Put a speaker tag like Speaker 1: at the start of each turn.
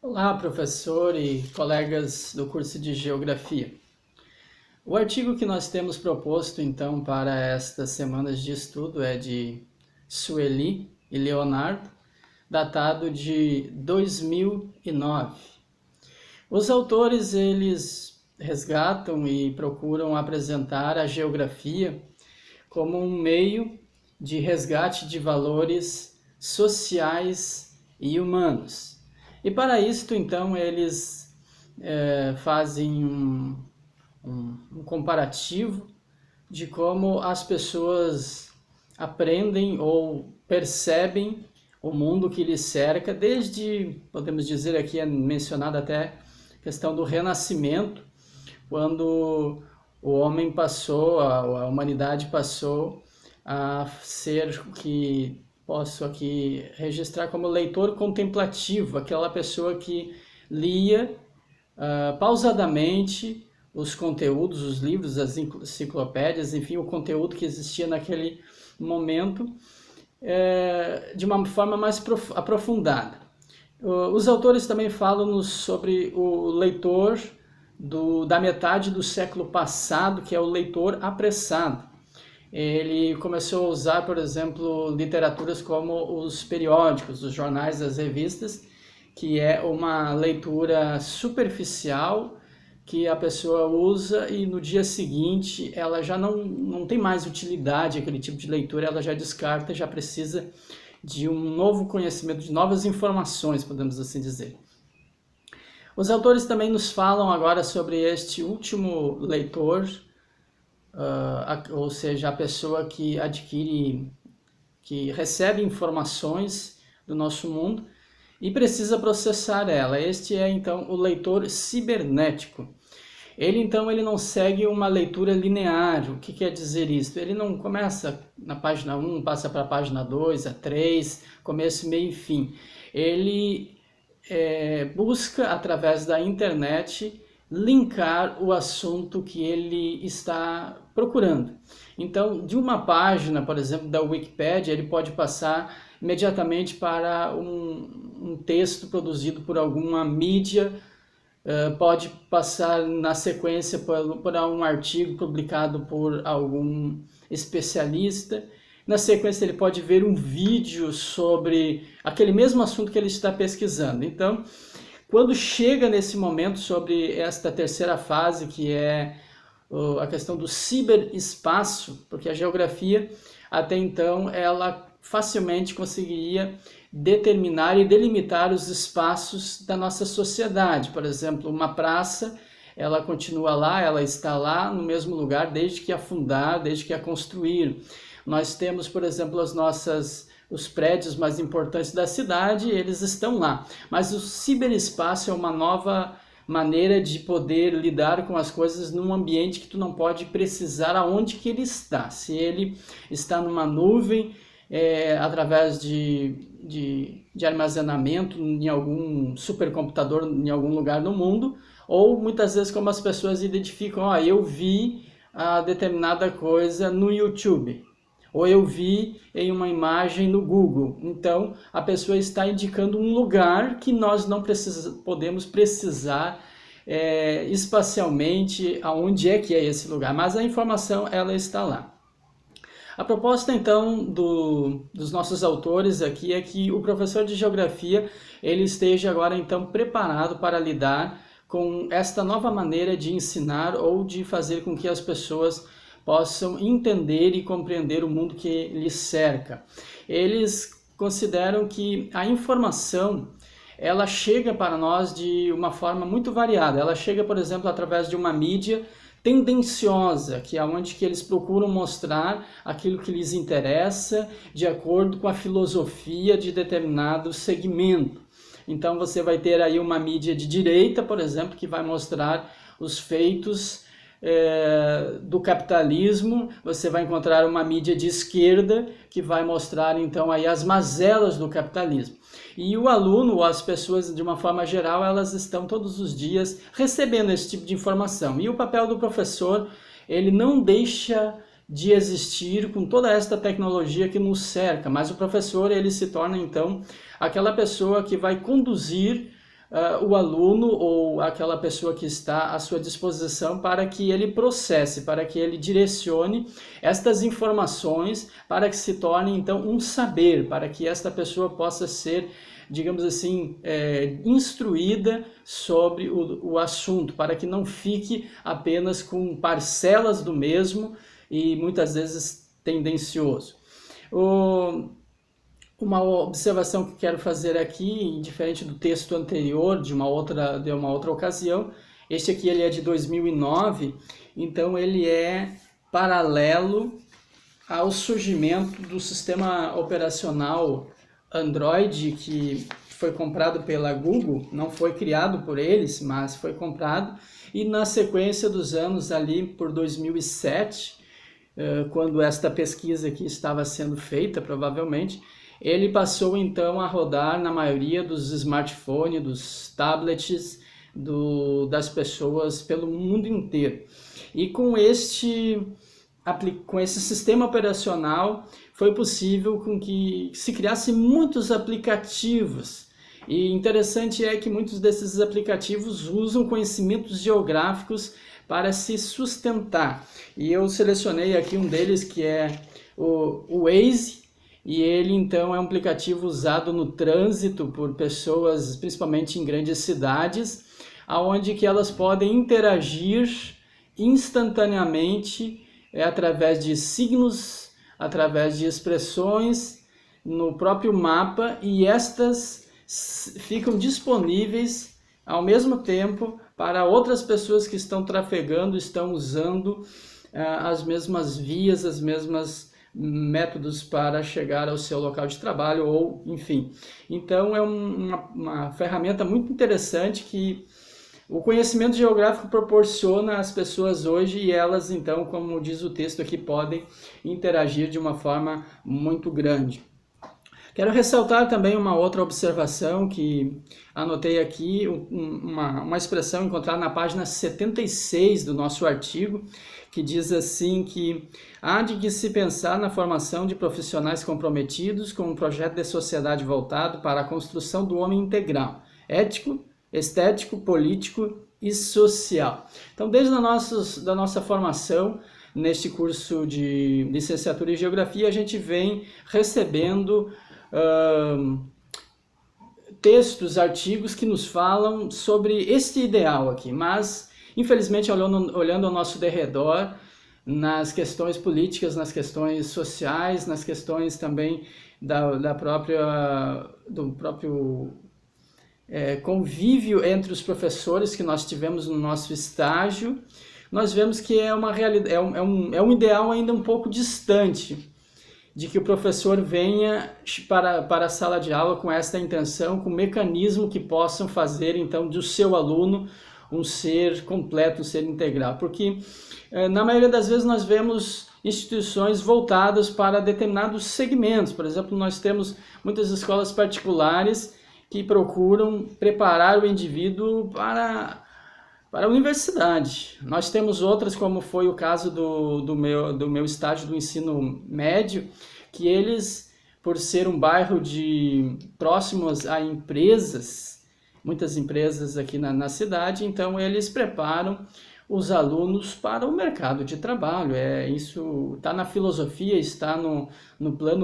Speaker 1: Olá, professor e colegas do curso de Geografia. O artigo que nós temos proposto, então, para estas semanas de estudo é de Sueli e Leonardo, datado de 2009. Os autores, eles resgatam e procuram apresentar a geografia como um meio de resgate de valores sociais e humanos. E para isto, então, eles fazem um comparativo de como as pessoas aprendem ou percebem o mundo que lhes cerca, desde, podemos dizer aqui, é mencionada até a questão do renascimento, quando o homem passou, a humanidade passou a ser o que posso aqui registrar como leitor contemplativo, aquela pessoa que lia pausadamente os conteúdos, os livros, as enciclopédias, enfim, o conteúdo que existia naquele momento, de uma forma mais aprofundada. Os autores também falam sobre o leitor da metade do século passado, que é o leitor apressado. Ele começou a usar, por exemplo, literaturas como os periódicos, os jornais, as revistas, que é uma leitura superficial que a pessoa usa e no dia seguinte ela já não tem mais utilidade, aquele tipo de leitura, ela já descarta, já precisa de um novo conhecimento, de novas informações, podemos assim dizer. Os autores também nos falam agora sobre este último leitor, ou seja, a pessoa que adquire, que recebe informações do nosso mundo e precisa processar ela. Este é então o leitor cibernético. Ele não segue uma leitura linear. O que quer dizer isso? Ele não começa na página 1, passa para a página 2, a 3, começo, meio e fim. Ele busca, através da internet, linkar o assunto que ele está procurando. Então, de uma página, por exemplo, da Wikipédia, ele pode passar imediatamente para um texto produzido por alguma mídia, pode passar na sequência por um artigo publicado por algum especialista. Na sequência, ele pode ver um vídeo sobre aquele mesmo assunto que ele está pesquisando. Então, quando chega nesse momento sobre esta terceira fase, que é a questão do ciberespaço, porque a geografia, até então, ela facilmente conseguiria determinar e delimitar os espaços da nossa sociedade. Por exemplo, uma praça, ela continua lá, ela está lá no mesmo lugar desde que a fundar, desde que a construir. Nós temos, por exemplo, os prédios mais importantes da cidade, eles estão lá. Mas o ciberespaço é uma nova maneira de poder lidar com as coisas num ambiente que tu não pode precisar aonde que ele está. Se ele está numa nuvem, através de armazenamento em algum supercomputador em algum lugar do mundo, ou muitas vezes como as pessoas identificam, eu vi a determinada coisa no YouTube, ou eu vi em uma imagem no Google. Então, a pessoa está indicando um lugar que nós não podemos precisar espacialmente aonde é que é esse lugar, mas a informação ela está lá. A proposta, então, dos nossos autores aqui é que o professor de geografia ele esteja agora, então, preparado para lidar com esta nova maneira de ensinar ou de fazer com que as pessoas possam entender e compreender o mundo que lhes cerca. Eles consideram que a informação ela chega para nós de uma forma muito variada. Ela chega, por exemplo, através de uma mídia tendenciosa, que é onde que eles procuram mostrar aquilo que lhes interessa de acordo com a filosofia de determinado segmento. Então você vai ter aí uma mídia de direita, por exemplo, que vai mostrar os feitos do capitalismo. Você vai encontrar uma mídia de esquerda que vai mostrar então aí as mazelas do capitalismo. E o aluno, ou as pessoas de uma forma geral, elas estão todos os dias recebendo esse tipo de informação. E o papel do professor, ele não deixa de existir com toda esta tecnologia que nos cerca, mas o professor ele se torna então aquela pessoa que vai conduzir o aluno ou aquela pessoa que está à sua disposição para que ele processe, para que ele direcione estas informações para que se torne então um saber, para que esta pessoa possa ser, digamos assim, instruída sobre o assunto, para que não fique apenas com parcelas do mesmo e muitas vezes tendencioso. Uma observação que quero fazer aqui, diferente do texto anterior, de uma outra ocasião, este aqui ele é de 2009, então ele é paralelo ao surgimento do sistema operacional Android, que foi comprado pela Google, não foi criado por eles, mas foi comprado, e na sequência dos anos ali por 2007, quando esta pesquisa aqui estava sendo feita, provavelmente, ele passou então a rodar na maioria dos smartphones, dos tablets, das pessoas pelo mundo inteiro. E com esse sistema operacional foi possível com que se criasse muitos aplicativos. E interessante é que muitos desses aplicativos usam conhecimentos geográficos para se sustentar. E eu selecionei aqui um deles que é o Waze, e ele então é um aplicativo usado no trânsito por pessoas, principalmente em grandes cidades, aonde que elas podem interagir instantaneamente através de signos, através de expressões no próprio mapa, e estas ficam disponíveis ao mesmo tempo para outras pessoas que estão trafegando, estão usando as mesmas vias, as mesmas métodos para chegar ao seu local de trabalho, ou enfim. Então é uma ferramenta muito interessante que o conhecimento geográfico proporciona às pessoas hoje, e elas então, como diz o texto aqui, podem interagir de uma forma muito grande. Quero ressaltar também uma outra observação que anotei aqui, uma expressão encontrada na página 76 do nosso artigo, que diz assim que há de que se pensar na formação de profissionais comprometidos com um projeto de sociedade voltado para a construção do homem integral, ético, estético, político e social. Então, desde da nossa formação, neste curso de licenciatura em Geografia, a gente vem recebendo textos, artigos que nos falam sobre este ideal aqui, mas infelizmente olhando ao nosso derredor, nas questões políticas, nas questões sociais, nas questões também do próprio convívio entre os professores que nós tivemos no nosso estágio, nós vemos que é um ideal ainda um pouco distante, de que o professor venha para a sala de aula com esta intenção, com mecanismo que possam fazer então do seu aluno um ser completo, um ser integral. Porque na maioria das vezes nós vemos instituições voltadas para determinados segmentos. Por exemplo, nós temos muitas escolas particulares que procuram preparar o indivíduo para a universidade. Nós temos outras, como foi o caso do meu estágio do ensino médio, que eles, por ser um bairro próximos a empresas, muitas empresas aqui na cidade, então eles preparam os alunos para o mercado de trabalho. Isso está na filosofia, está no plano